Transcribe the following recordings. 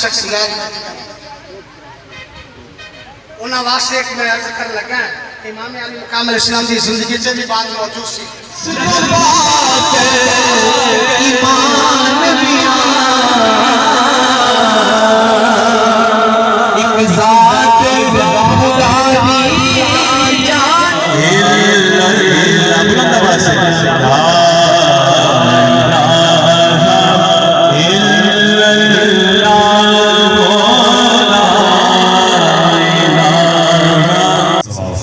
شخصیات انہاں واسطے ایک میں عرض کر لگا امام علی مقام علیہ السلام دی زندگی سے بھی بات موجود سی ایمان بیا ایک ذات خداری جان بلند آواز سے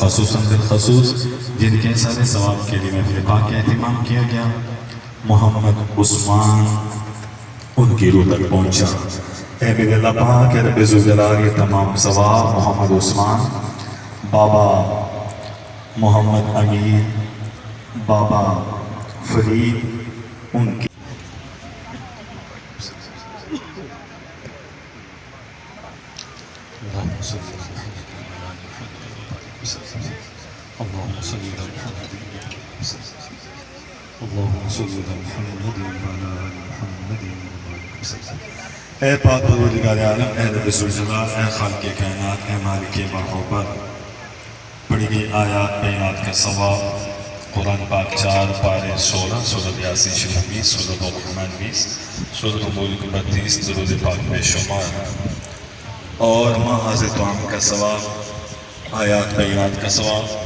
خصوصاً بالخصوص جن کے سارے ثواب کے لیے محفل پاک کا اہتمام کیا گیا محمد عثمان ان کی روح تک پہنچا اے میرے اللہ پاک رب ذوالجلال یہ تمام ثواب محمد عثمان بابا محمد امین بابا فرید ان کی اللهم صل على محمد اللهم صل على محمد وعلى آل محمد وبارك وسلم اے پاک پروردگار عالم اے رب ذوالجلال اے خالق کائنات اے مالک محبت پڑھی گئی آیات بینات کا ثواب قرآن پاک 4 پارے 16 سورۃ یاسین شریف 20 سورۃ الرحمن 20 سورۃ الملک 32 درود پاک بے شمار اور محاذ توام کا ثواب آیات بینات کا ثواب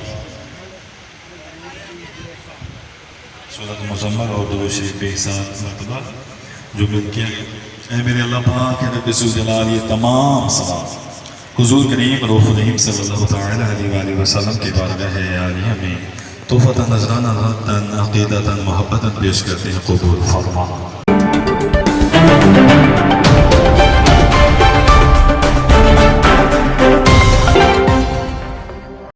سورۃ مزمل اور درود شریف بے حساب مرتبہ جو مل کیا اے میرے اللہ پاک رب ذوالجلال یہ تمام ثواب حضور کریم رؤوف رحیم صلی اللہ تعالی علیہ وآلہ وسلم کی بارگاہ عالیہ میں تحفۃ نذرانہ عقیدۃ محبت پیش کرتے ہیں قبول فرما